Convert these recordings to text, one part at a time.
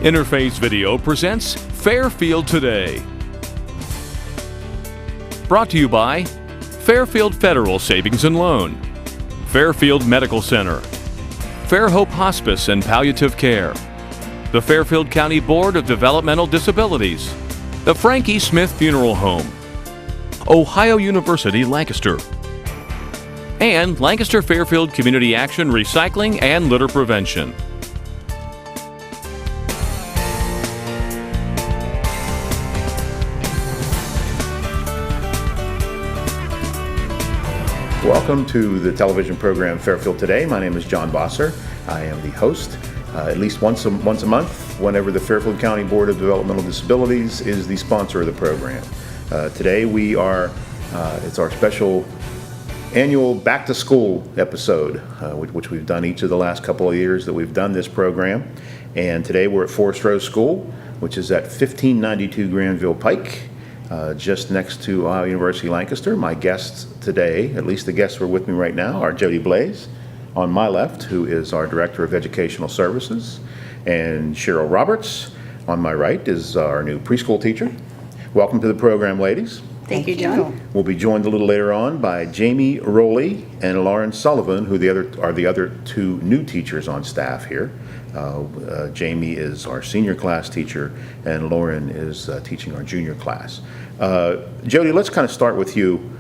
Interface Video presents Fairfield Today. Brought to you by Fairfield Federal Savings and Loan, Fairfield Medical Center, Fairhope Hospice and Palliative Care, the Fairfield County Board of Developmental Disabilities, the Frank E. Smith Funeral Home, Ohio University Lancaster, and Lancaster Fairfield Community Action Recycling and Litter Prevention. Welcome to the television program Fairfield Today. My name is John Bosser. I am the host. At least once a month, whenever the Fairfield County Board of Developmental Disabilities is the sponsor of the program. Today it's our special annual back to school episode, which we've done each of the last couple of years that we've done this program. And today we're at Forest Rose School, which is at 1592 Granville Pike, just next to Ohio University Lancaster. My guests today, at least the guests who are with me right now, are Jody Blaze on my left, who is our Director of Educational Services, and Cheryl Roberts on my right is our new preschool teacher. Welcome to the program, ladies. Thank you, John. We'll be joined a little later on by Jamie Rowley and Lauren Sullivan, who are the other two new teachers on staff here. Jamie is our senior class teacher, and Lauren is teaching our junior class. Jody, let's kind of start with you.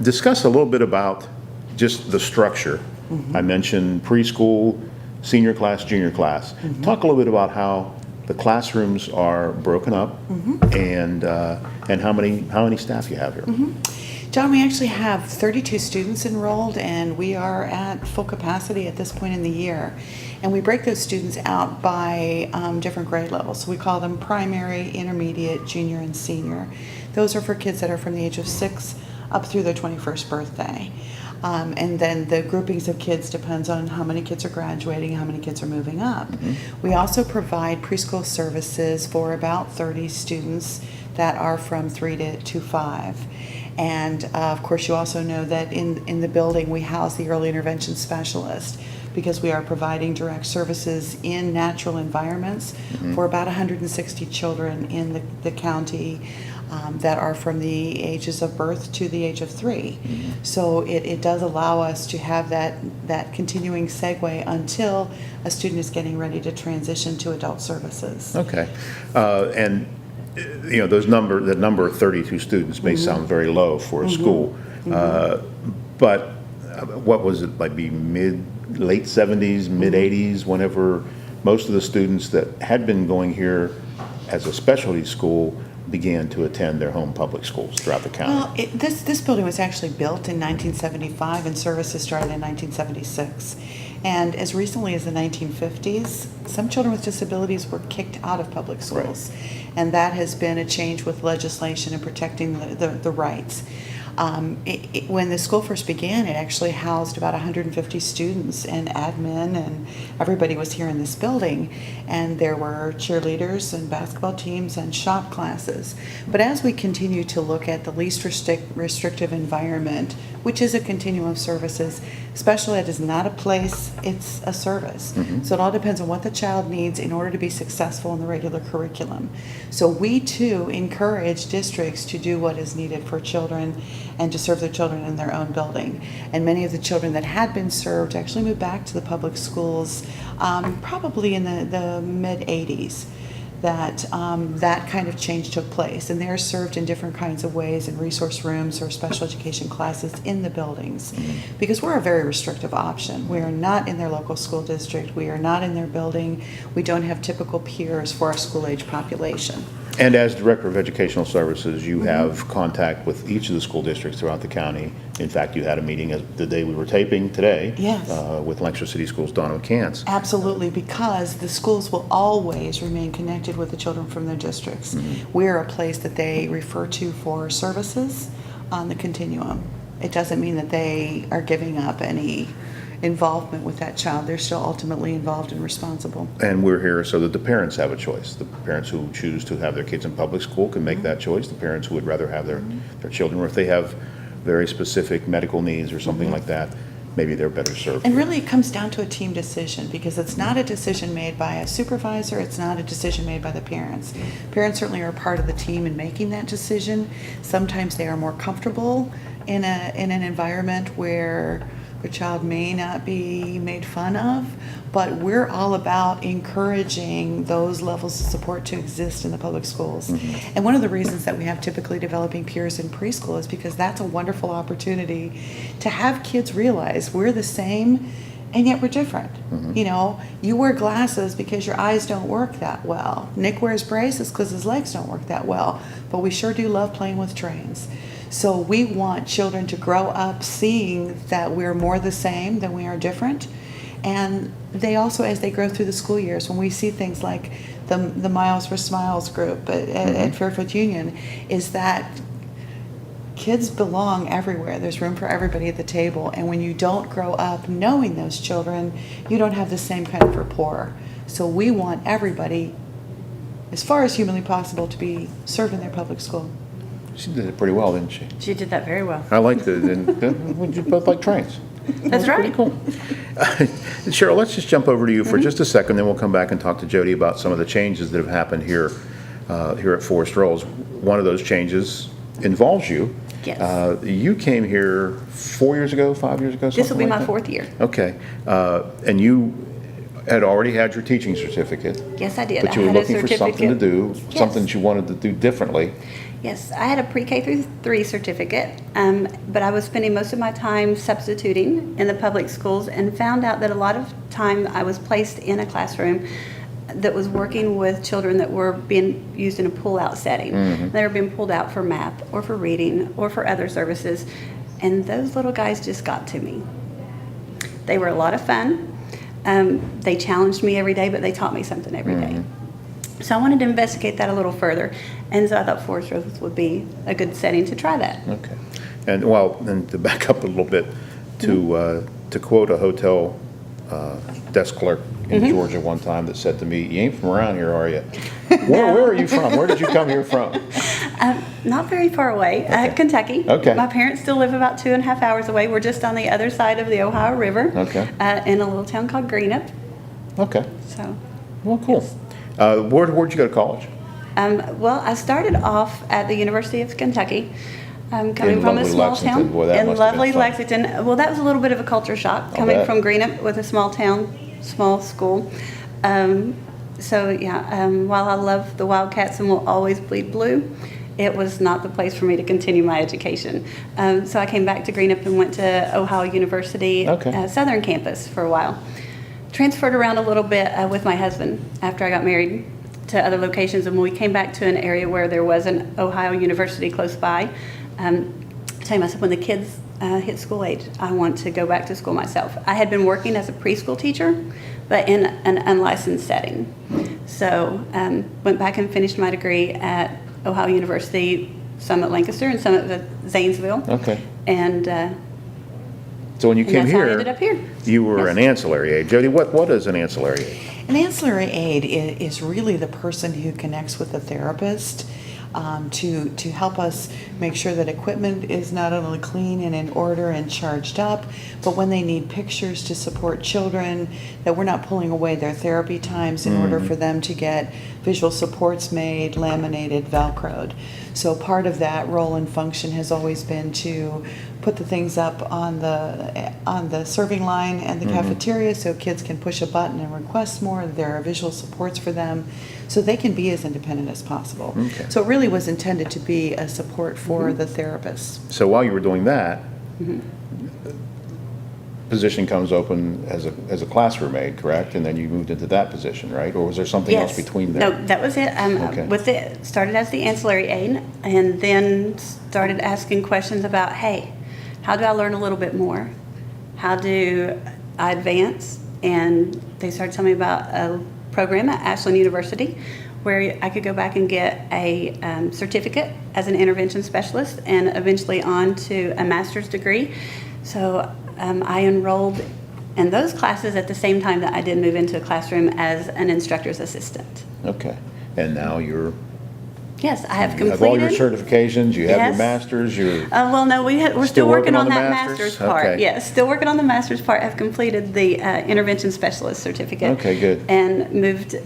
Discuss a little bit about just the structure. Mm-hmm. I mentioned preschool, senior class, junior class. Mm-hmm. Talk a little bit about how the classrooms are broken up, mm-hmm. and how many staff you have here. Mm-hmm. John, we actually have 32 students enrolled, and we are at full capacity at this point in the year. And we break those students out by different grade levels. So we call them primary, intermediate, junior, and senior. Those are for kids that are from the age of 6 up through their 21st birthday. And then the groupings of kids depends on how many kids are graduating, how many kids are moving up. Mm-hmm. We also provide preschool services for about 30 students that are from 3 to 5. And of course, you also know that in the building we house the early intervention specialist, because we are providing direct services in natural environments, mm-hmm. for about 160 children in the county that are from the ages of birth to the age of 3. Mm-hmm. So it does allow us to have that continuing segue until a student is getting ready to transition to adult services. Okay. And you know, the number of 32 students may mm-hmm. sound very low for a mm-hmm. school, mm-hmm. But what was it, like late 70s, mid 80s, whenever most of the students that had been going here as a specialty school began to attend their home public schools throughout the county? Well, this building was actually built in 1975 and services started in 1976. And as recently as the 1950s, some children with disabilities were kicked out of public schools. Right. And that has been a change with legislation and protecting the rights. When the school first began, it actually housed about 150 students and admin, and everybody was here in this building. And there were cheerleaders and basketball teams and shop classes. But as we continue to look at the least restrictive environment, which is a continuum of services, special ed is not a place, it's a service. Mm-hmm. So it all depends on what the child needs in order to be successful in the regular curriculum. So we too encourage districts to do what is needed for children and to serve their children in their own building. And many of the children that had been served actually moved back to the public schools probably in the mid-'80s. That kind of change took place, and they're served in different kinds of ways in resource rooms or special education classes in the buildings, mm-hmm. because we're a very restrictive option. We are not in their local school district. We are not in their building. We don't have typical peers for our school-age population. And as Director of Educational Services, you mm-hmm. have contact with each of the school districts throughout the county. In fact, you had a meeting the day we were taping today. Yes. With Lancaster City Schools' Donna McCants. Absolutely, because the schools will always remain connected with the children from their districts. Mm-hmm. We're a place that they refer to for services on the continuum. It doesn't mean that they are giving up any involvement with that child. They're still ultimately involved and responsible. And we're here so that the parents have a choice. The parents who choose to have their kids in public school can make mm-hmm. that choice. The parents who would rather have their children, or if they have very specific medical needs or something mm-hmm. like that, maybe they're better served. And really, it comes down to a team decision, because it's not a decision made by a supervisor, it's not a decision made by the parents. Parents certainly are a part of the team in making that decision. Sometimes they are more comfortable in an environment where the child may not be made fun of, but we're all about encouraging those levels of support to exist in the public schools. And one of the reasons that we have typically developing peers in preschool is because that's a wonderful opportunity to have kids realize we're the same and yet we're different. You know, you wear glasses because your eyes don't work that well. Nick wears braces because his legs don't work that well, but we sure do love playing with trains. So we want children to grow up seeing that we're more the same than we are different. And they also, as they grow through the school years, when we see things like the Miles for Smiles group at Fairfield Union, is that kids belong everywhere. There's room for everybody at the table. And when you don't grow up knowing those children, you don't have the same kind of rapport. So we want everybody, as far as humanly possible, to be served in their public school. She did it pretty well, didn't she? She did that very well. I liked it. And you both like trains. That's right. Pretty cool. Cheryl, let's just jump over to you for just a second, then we'll come back and talk to Jody about some of the changes that have happened here at Forest Rolls. One of those changes involves you. Yes. You came here 4 years ago, 5 years ago? This will be something like my that? 4th year. Okay. And you had already had your teaching certificate. Yes, I did. But you I were had a looking for something to do, Yes. something that you wanted to do differently. Yes, I had a pre-K through 3 certificate, but I was spending most of my time substituting in the public schools and found out that a lot of time I was placed in a classroom that was working with children that were being used in a pull-out setting. They were being pulled out for math or for reading or for other services, and those little guys just got to me. They were a lot of fun. They challenged me every day, but they taught me something every day. So I wanted to investigate that a little further, and so I thought Forest Rolls would be a good setting to try that. Okay. And and to back up a little bit, to quote a hotel desk clerk in Georgia one time that said to me, "You ain't from around here, are you?" Where are you from? Where did you come here from? Not very far away, Kentucky. Okay. My parents still live about 2.5 hours away. We're just on the other side of the Ohio River. Okay. In a little town called Greenup. Okay. So. Well, cool. Where'd you go to college? Well, I started off at the University of Kentucky, coming In from a lovely small Lexington. town. Boy, that in must have been lovely fun. Lexington. Well, that was a little bit of a culture shock, coming bet. from Greenup with a small town, small school. While I love the Wildcats and will always bleed blue, it was not the place for me to continue my education. So I came back to Greenup and went to Ohio University Southern Campus for a while. Transferred around a little bit with my husband after I got married to other locations, and when we came back to an area where there was an Ohio University close by, I told myself, when the kids hit school age, I want to go back to school myself. I had been working as a preschool teacher, but in an unlicensed setting. So went back and finished my degree at Ohio University, some at Lancaster and some at Zanesville. Okay. And So when you came that's how I here, ended up here. you were Yes. an ancillary aide. Jody, what is an ancillary aide? An ancillary aide is really the person who connects with the therapist to help us make sure that equipment is not only clean and in order and charged up, but when they need pictures to support children, that we're not pulling away their therapy times in order for them to get visual supports made, laminated, Velcroed. So part of that role and function has always been to put the things up on the serving line and the cafeteria so kids can push a button and request more. There are visual supports for them so they can be as independent as possible. Okay. So it really was intended to be a support for the therapists. So while you were doing that, position comes open as a classroom aide, correct? And then you moved into that position, right? Or was there something else between there? No, that was it. Okay. Started as the ancillary aide, and then started asking questions about, hey, how do I learn a little bit more? How do I advance? And they started telling me about a program at Ashland University where I could go back and get a certificate as an intervention specialist and eventually on to a master's degree. So I enrolled in those classes at the same time that I did move into a classroom as an instructor's assistant. Okay. And now you're Yes, I have You have all completed. your certifications, you have your Yes. master's, Well, no, we're still working on that master's part. Okay. Yes, still working on the master's part. I've completed the intervention specialist certificate. Okay, good. And moved,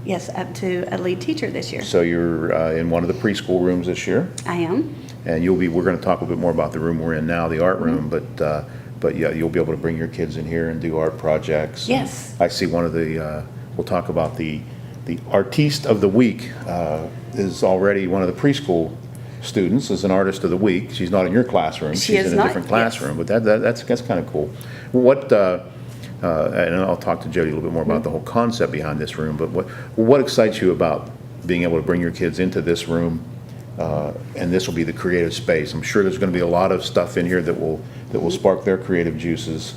yes, up to a lead teacher this year. So you're in one of the preschool rooms this year, I am. and we're going to talk a bit more about the room we're in now, the art room, but yeah, you'll be able to bring your kids in here and do art projects. Yes. And I see one of the, we'll talk about the Artiste of the Week is already one of the preschool students, is an Artist of the Week. She's not in your classroom. She She's is in a not, different yes. classroom, but that's kind of cool. What, and I'll talk to Jody a little bit more about the whole concept behind this room, but what excites you about being able to bring your kids into this room, and this will be the creative space? I'm sure there's going to be a lot of stuff in here that will spark their creative juices.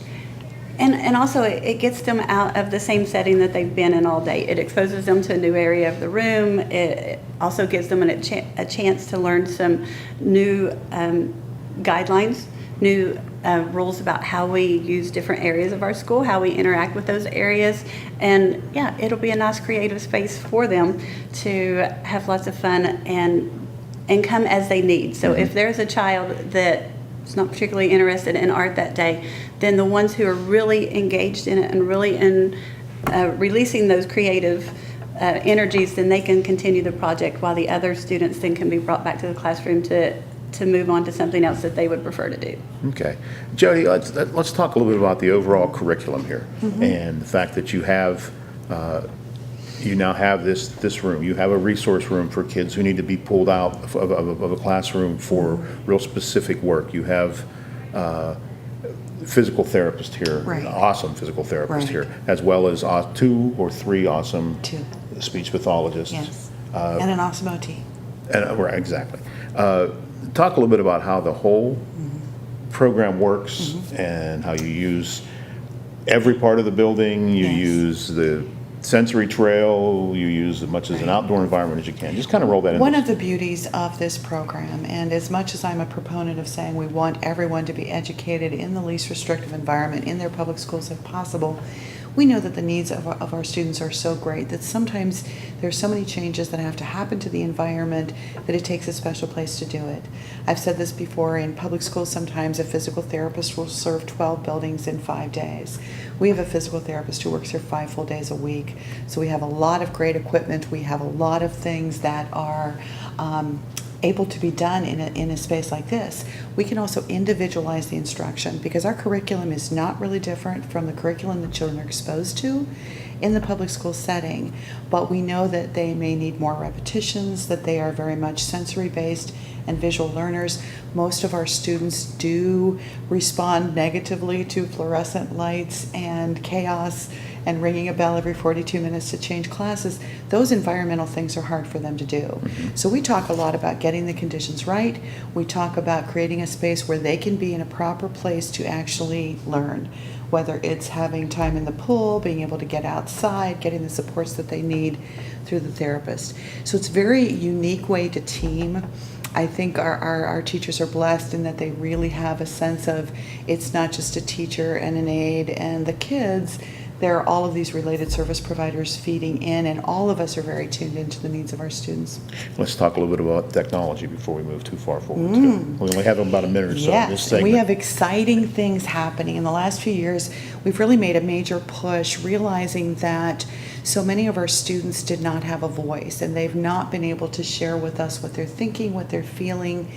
And also, it gets them out of the same setting that they've been in all day. It exposes them to a new area of the room. It also gives them a chance to learn some new guidelines, new rules about how we use different areas of our school, how we interact with those areas. And yeah, it'll be a nice creative space for them to have lots of fun and come as they need. So if there's a child that is not particularly interested in art that day, then the ones who are really engaged in it and really in releasing those creative energies, then they can continue the project, while the other students then can be brought back to the classroom to move on to something else that they would prefer to do. Okay. Jody, let's talk a little bit about the overall curriculum here, and the fact that you have you now have this room. You have a resource room for kids who need to be pulled out of a classroom for real specific work. You have physical therapist here, Right. awesome physical therapist Right. here, as well as 2 or 3 awesome Two. speech pathologists. Yes. And an awesome OT. Right, exactly. Talk a little bit about how the whole program works and how you use every part of the building. You Yes. use the sensory trail. You use as much as an outdoor environment as you can. Just kind of roll that in. One of the beauties of this program, and as much as I'm a proponent of saying we want everyone to be educated in the least restrictive environment in their public schools if possible, we know that the needs of our students are so great that sometimes there's so many changes that have to happen to the environment that it takes a special place to do it. I've said this before, in public schools sometimes a physical therapist will serve 12 buildings in 5 days. We have a physical therapist who works here 5 full days a week. So we have a lot of great equipment. We have a lot of things that are able to be done in a space like this. We can also individualize the instruction because our curriculum is not really different from the curriculum that children are exposed to in the public school setting, but we know that they may need more repetitions, that they are very much sensory based and visual learners. Most of our students do respond negatively to fluorescent lights and chaos and ringing a bell every 42 minutes to change classes. Those environmental things are hard for them to do. So we talk a lot about getting the conditions right. We talk about creating a space where they can be in a proper place to actually learn, whether it's having time in the pool, being able to get outside, getting the supports that they need through the therapist. So it's a very unique way to team. I think our teachers are blessed in that they really have a sense of it's not just a teacher and an aide and the kids. There are all of these related service providers feeding in, and all of us are very tuned into the needs of our students. Let's talk a little bit about technology before we move too far forward. Too. We only have about a minute or so in this Yes, segment. we have exciting things happening. In the last few years, we've really made a major push, realizing that so many of our students did not have a voice, and they've not been able to share with us what they're thinking, what they're feeling.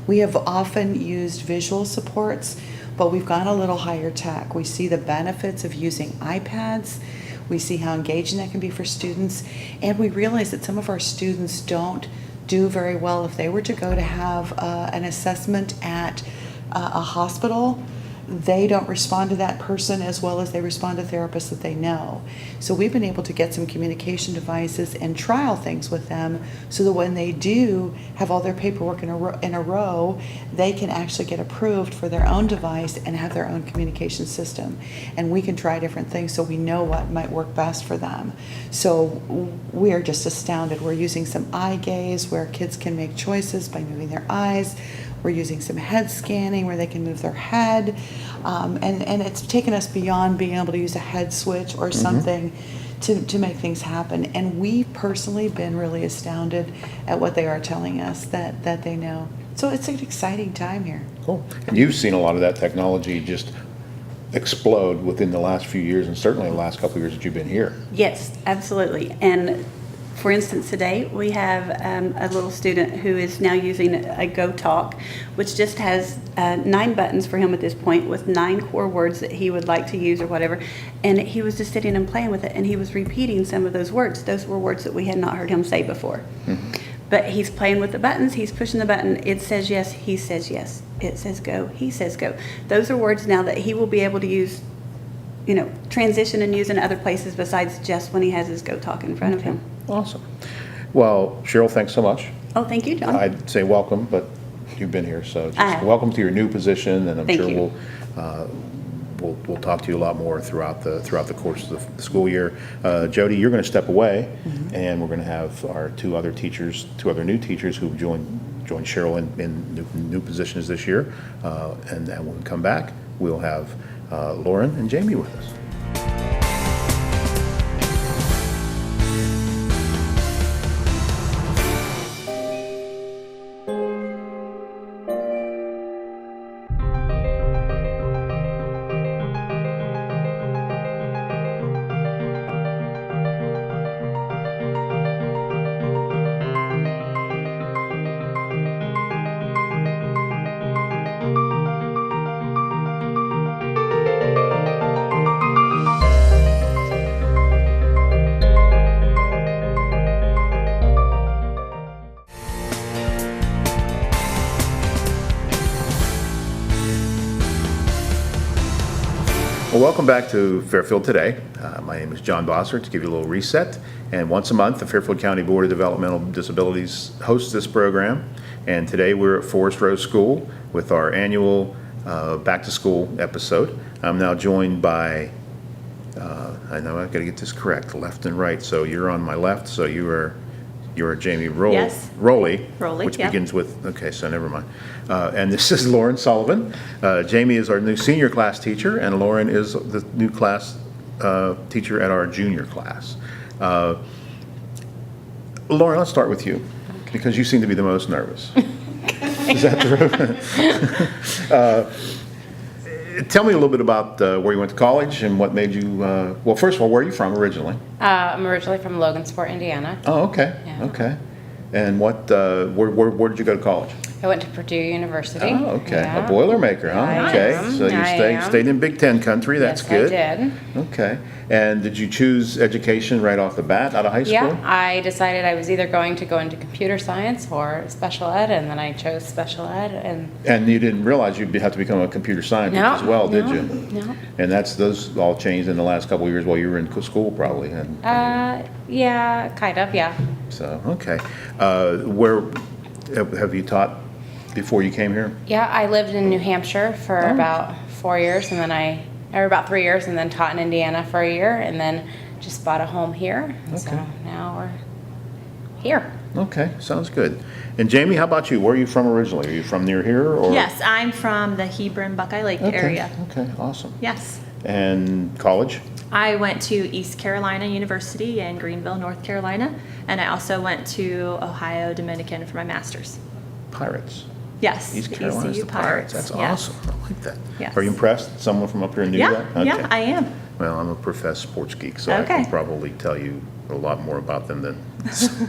We have often used visual supports, but we've gone a little higher tech. We see the benefits of using iPads. We see how engaging that can be for students. And we realize that some of our students don't do very well if they were to go to have an assessment at a hospital. They don't respond to that person as well as they respond to therapists that they know. So we've been able to get some communication devices and trial things with them so that when they do have all their paperwork in a row, they can actually get approved for their own device and have their own communication system. And we can try different things so we know what might work best for them. So we are just astounded. We're using some eye gaze where kids can make choices by moving their eyes. We're using some head scanning where they can move their head. And it's taken us beyond being able to use a head switch or something to make things happen. And we've personally been really astounded at what they are telling us that they know. So it's an exciting time here. Cool. And you've seen a lot of that technology just explode within the last few years, and certainly the last couple of years that you've been here. Yes, absolutely. And for instance, today we have a little student who is now using a Go Talk, which just has 9 buttons for him at this point with 9 core words that he would like to use or whatever. And he was just sitting and playing with it, and he was repeating some of those words. Those were words that we had not heard him say before. But he's playing with the buttons, he's pushing the button, it says yes, he says yes. It says go, he says go. Those are words now that he will be able to use, transition and use in other places besides just when he has his Go Talk in front of him. Awesome. Well, Cheryl, thanks so much. Oh, thank you, John. I'd say welcome, but you've been here, so just have. welcome to your new position, and I'm Thank sure you. we'll talk to you a lot more throughout the course of the school year. Jody, you're going to step away, and we're going to have our two other new teachers who've joined Cheryl in new positions this year, and when we come back, we'll have Lauren and Jamie with us. Well, welcome back to Fairfield Today. My name is John Bosser. To give you a little reset, and once a month the Fairfield County Board of Developmental Disabilities hosts this program, and today we're at Forest Row School with our annual back to school episode. I'm now joined by, I know I've got to get this correct, left and right, so you're on my left, so you're Jamie Yes. Rowley, Rowley, which yeah. begins with, okay, so never mind. And this is Lauren Sullivan. Jamie is our new senior class teacher, and Lauren is the new class teacher at our junior class. Lauren, let's start with you, because you seem to be the most nervous. Is that true? Tell me a little bit about where you went to college and what made you, well, first of all, where are you from originally? I'm originally from Logansport, Indiana. Oh, okay, Yeah. okay. And where did you go to college? I went to Purdue University. Oh, okay, Yeah. a Boilermaker, huh? I Okay, am. so you I am. stayed in Big Ten country, that's Yes, good. I did. Okay, and did you choose education right off the bat out of high school? Yeah, I decided I was either going to go into computer science or special ed, and then I chose special ed. And you didn't realize you'd have to become a computer scientist No, as well, did no, you? no. And those all changed in the last couple of years while you were in school, probably. Yeah, kind of, yeah. So, okay. Where have you taught before you came here? Yeah, I lived in New Hampshire for about 4 years, and then or about 3 years, and then taught in Indiana for a year, and then just bought a home here. And so Okay. now we're here. Okay, sounds good. And Jamie, how about you? Where are you from originally? Are you from near here, or? Yes, I'm from the Hebron Buckeye Lake Okay, area. okay, awesome. Yes. And college? I went to East Carolina University in Greenville, North Carolina, and I also went to Ohio Dominican for my master's. Pirates. Yes, East the Carolina's ECU the Pirates. That's Yes. awesome. I like that. Yes. Are you impressed? Someone from up here knew that? Yeah, yeah, Okay. I am. Well, I'm a professed sports geek, so I Okay. can probably tell you a lot more about them than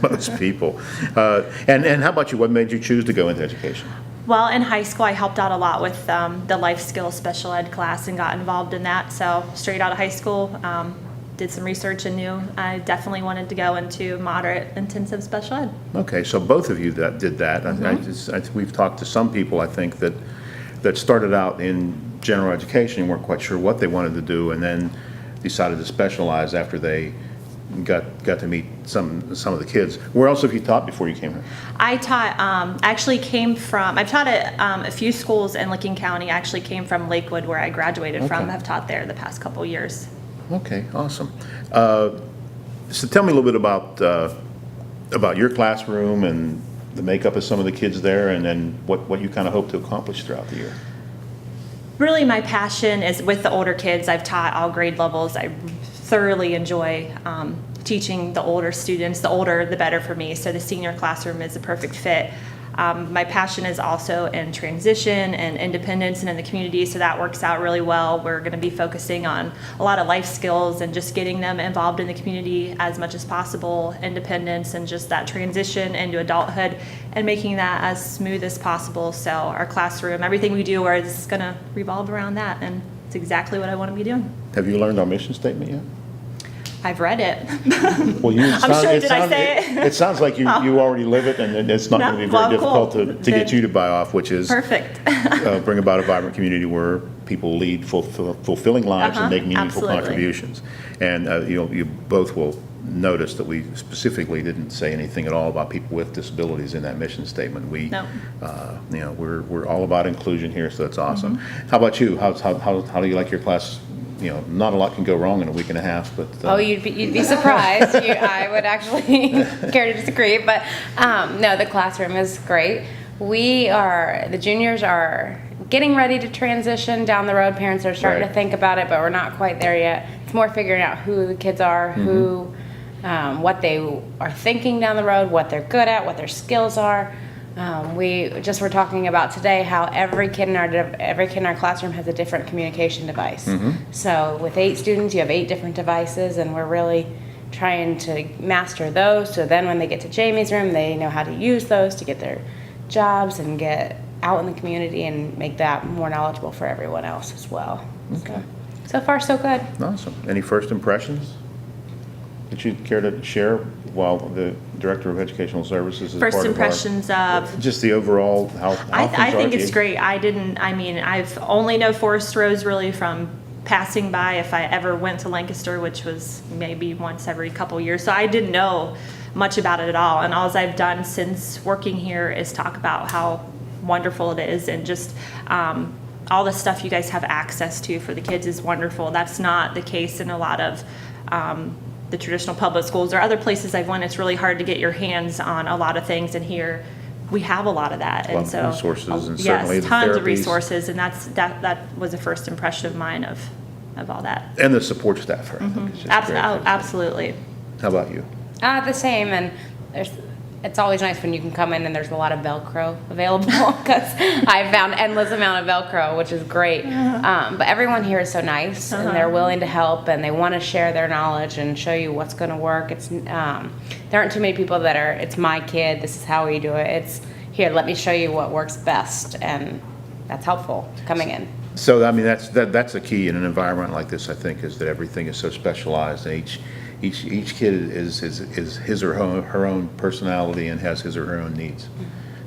most people. And how about you? What made you choose to go into education? Well, in high school, I helped out a lot with the life skills special ed class and got involved in that. So straight out of high school, did some research and knew I definitely wanted to go into moderate intensive special ed. Okay, so both of you that did that. We've talked to some people, I think, that started out in general education and weren't quite sure what they wanted to do, and then decided to specialize after they got to meet some of the kids. Where else have you taught before you came here? I taught, I've taught at a few schools in Licking County. I actually came from Lakewood, where I graduated from. Okay. I've taught there the past couple years. Okay, awesome. So tell me a little bit about your classroom and the makeup of some of the kids there, and then what you kind of hope to accomplish throughout the year? Really, my passion is with the older kids. I've taught all grade levels. I thoroughly enjoy teaching the older students. The older, the better for me. So the senior classroom is a perfect fit. My passion is also in transition and independence and in the community, so that works out really well. We're going to be focusing on a lot of life skills and just getting them involved in the community as much as possible, independence and just that transition into adulthood and making that as smooth as possible. So our classroom, everything we do is going to revolve around that, and it's exactly what I want to be doing. Have you learned our mission statement yet? I've read it. Well, I say it? It sounds like you already live it, and it's not going to be very difficult cool. to get you to buy off, which is Perfect. Bring about a vibrant community where people lead fulfilling lives and make meaningful absolutely. contributions. And you both will notice that we specifically didn't say anything at all about people with disabilities in that mission statement. We're all about inclusion here, so that's awesome. How about you? How do you like your class? Not a lot can go wrong in a week and a half, but you'd be surprised. I would actually care to disagree, but no, the classroom is great. The juniors are getting ready to transition down the road. Parents are starting to think about it, but we're not quite there yet. It's more figuring out who the kids are, what they are thinking down the road, what they're good at, what their skills are. We just were talking about today how every kid in our classroom has a different communication device. So with 8 students, you have 8 different devices, and we're really trying to master those. So then when they get to Jamie's room, they know how to use those to get their jobs and get out in the community and make that more knowledgeable for everyone else as well. Okay. So far, so good. Awesome. Any first impressions that you'd care to share while the Director of Educational Services is First part impressions of just the overall how I think things it's are? great. I've only know Forest Rose really from passing by if I ever went to Lancaster, which was maybe once every couple years. So I didn't know much about it at all. And all I've done since working here is talk about how wonderful it is, and just all the stuff you guys have access to for the kids is wonderful. That's not the case in a lot of the traditional public schools or other places I've went. It's really hard to get your hands on a lot of things, and here we have a lot of that. And so resources, and certainly the tons of therapies. Resources, and that was a first impression of mine of all that. And the support staff, I think is just great. Absolutely. How about you? The same, and it's always nice when you can come in and there's a lot of Velcro available, because I found endless amount of Velcro, which is great. But everyone here is so nice, and they're willing to help, and they want to share their knowledge and show you what's going to work. It's there aren't too many people that are, it's my kid, this is how we do it. It's here, let me show you what works best, and that's helpful coming in. So I mean that's a key in an environment like this, I think, is that everything is so specialized, and each kid is his or her own personality and has his or her own needs.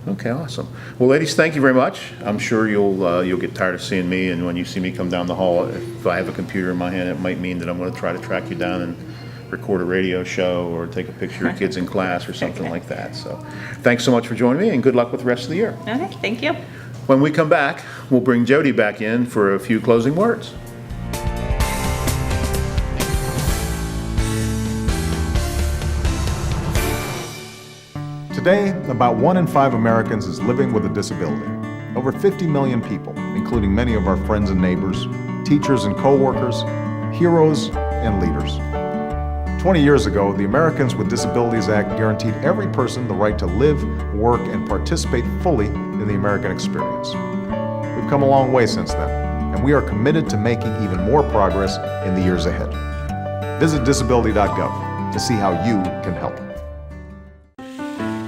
Okay, awesome. Well, ladies, thank you very much. I'm sure you'll get tired of seeing me, and when you see me come down the hall, if I have a computer in my hand, it might mean that I'm going to try to track you down and record a radio show or take a picture of kids in class or something like that. So thanks so much for joining me, and good luck with the rest of the year. Okay, thank you. When we come back, we'll bring Jody back in for a few closing words. Today, about 1 in 5 Americans is living with a disability. Over 50 million people, including many of our friends and neighbors, teachers and co-workers, heroes and leaders. 20 years ago, the Americans with Disabilities Act guaranteed every person the right to live, work, and participate fully in the American experience. We've come a long way since then, and we are committed to making even more progress in the years ahead. Visit disability.gov to see how you can help.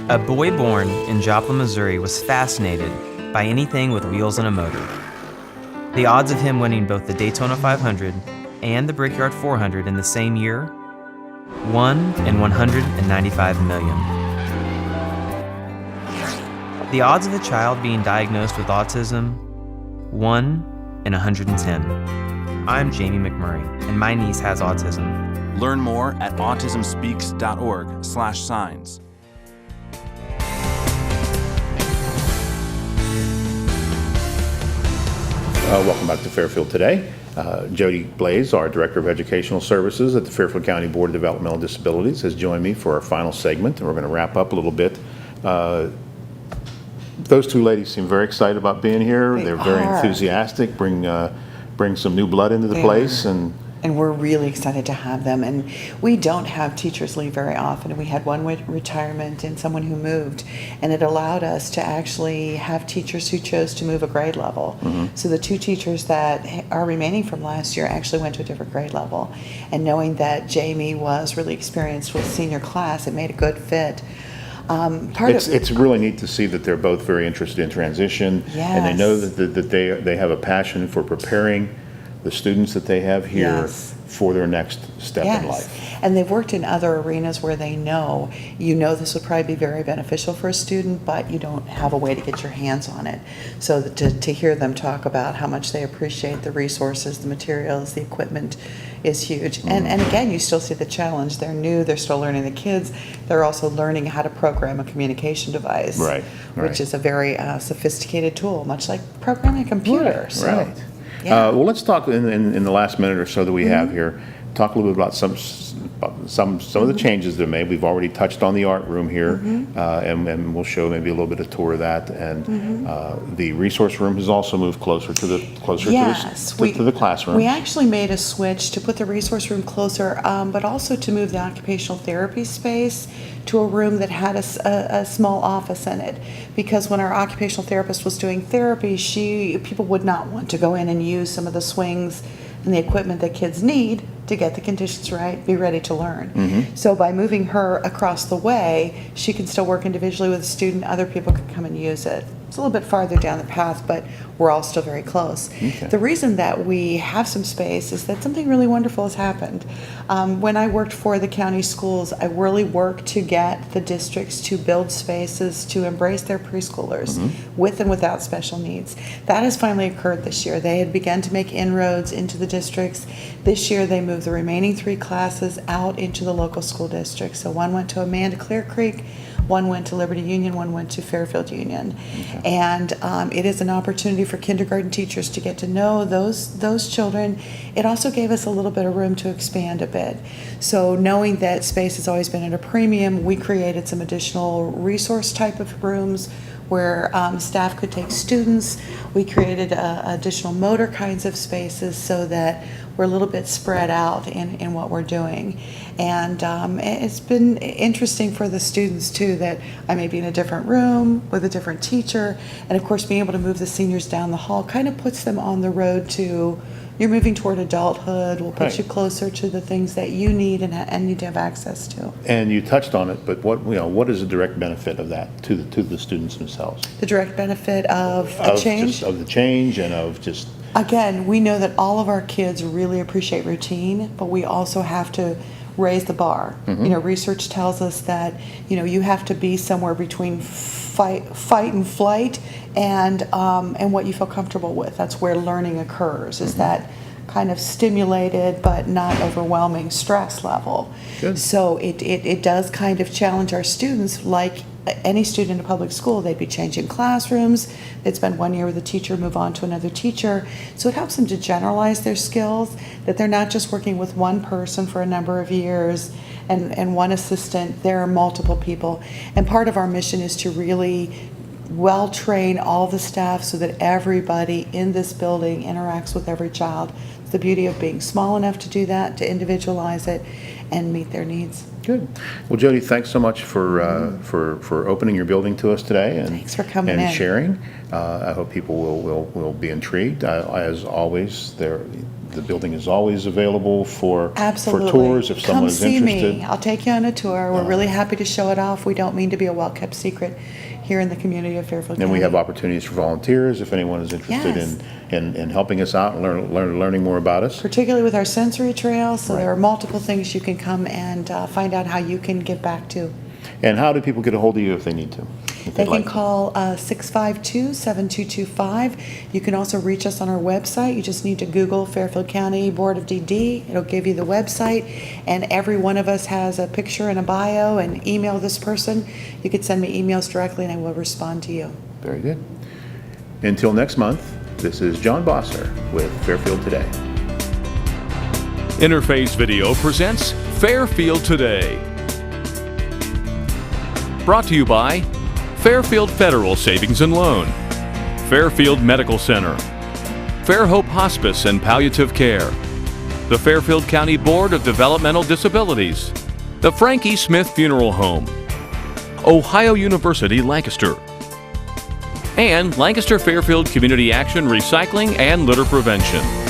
A boy born in Joplin, Missouri was fascinated by anything with wheels and a motor. The odds of him winning both the Daytona 500 and the Brickyard 400 in the same year? 1 in 195 million. The odds of a child being diagnosed with autism? 1 in 110. I'm Jamie McMurray, and my niece has autism. Learn more at autismspeaks.org/signs. Welcome back to Fairfield Today. Jody Blaze, our Director of Educational Services at the Fairfield County Board of Developmental Disabilities, has joined me for our final segment, and we're going to wrap up a little bit. Those two ladies seem very excited about being here. They're very are. enthusiastic, bring some new blood into the They place. are. And we're really excited to have them. And we don't have teachers leave very often. We had one retirement and someone who moved. And it allowed us to actually have teachers who chose to move a grade level. So the two teachers that are remaining from last year actually went to a different grade level. And knowing that Jamie was really experienced with senior class, it made a good fit. It's really neat to see that they're both very interested in transition. And they know that they have a passion for preparing the students that they have here for their next step in life. And they've worked in other arenas where they know, this would probably be very beneficial for a student, but you don't have a way to get your hands on it. So to hear them talk about how much they appreciate the resources, the materials, the equipment is huge. And again, you still see the challenge. They're new, they're still learning. The kids, they're also learning how to program a communication device, which is a very sophisticated tool, much like programming a computer. Right. Well, let's talk in the last minute or so that we have here. Talk a little bit about some of the changes they've made. We've already touched on the art room here, and we'll show maybe a little bit of tour of that. And the resource room has also moved closer to the classroom. We actually made a switch to put the resource room closer, but also to move the occupational therapy space to a room that had a small office in it. Because when our occupational therapist was doing therapy, people would not want to go in and use some of the swings and the equipment that kids need to get the conditions right, be ready to learn. So by moving her across the way, she can still work individually with a student. Other people can come and use it. It's a little bit farther down the path, but we're all still very close. The reason that we have some space is that something really wonderful has happened. When I worked for the county schools, I really worked to get the districts to build spaces to embrace their preschoolers with and without special needs. That has finally occurred this year. They had begun to make inroads into the districts. This year they moved the remaining 3 classes out into the local school districts. So one went to Amanda Clear Creek, one went to Liberty Union, one went to Fairfield Union. And it is an opportunity for kindergarten teachers to get to know those children. It also gave us a little bit of room to expand a bit. So knowing that space has always been at a premium, we created some additional resource type of rooms where staff could take students. We created additional motor kinds of spaces so that we're a little bit spread out in what we're doing. And it's been interesting for the students too, that I may be in a different room with a different teacher, and of course being able to move the seniors down the hall kind of puts them on the road to, you're moving toward adulthood, will put you closer to the things that you need and need to have access to. And you touched on it, but what is the direct benefit of that to the students themselves? The direct benefit of a change? Of the change and of just... Again, we know that all of our kids really appreciate routine, but we also have to raise the bar. Research tells us that, you have to be somewhere between fight and flight and what you feel comfortable with. That's where learning occurs, is that kind of stimulated but not overwhelming stress level. So it does kind of challenge our students. Like any student in a public school, they'd be changing classrooms, they'd spend 1 year with a teacher, move on to another teacher. So it helps them to generalize their skills, that they're not just working with one person for a number of years and one assistant. There are multiple people. And part of our mission is to really well train all the staff so that everybody in this building interacts with every child. It's the beauty of being small enough to do that, to individualize it and meet their needs. Good. Well, Jody, thanks so much for opening your building to us today and thanks for coming in. Sharing. I hope people will be intrigued. As always, the building is always available for tours if someone is interested. Come see me. I'll take you on a tour. We're really happy to show it off. We don't mean to be a well-kept secret here in the community of Fairfield County. And we have opportunities for volunteers if anyone is interested in helping us out and learning more about us. Particularly with our sensory trail, so there are multiple things you can come and find out how you can give back to. And how do people get a hold of you if they need to? They can call 652-7225. You can also reach us on our website. You just need to Google Fairfield County Board of DD. It'll give you the website, and every one of us has a picture and a bio, and email this person. You could send me emails directly and I will respond to you. Very good. Until next month, this is John Bosser with Fairfield Today. Interface Video presents Fairfield Today. Brought to you by Fairfield Federal Savings and Loan, Fairfield Medical Center, Fairhope Hospice and Palliative Care, the Fairfield County Board of Developmental Disabilities, the Frankie Smith Funeral Home, Ohio University Lancaster, and Lancaster Fairfield Community Action Recycling and Litter Prevention.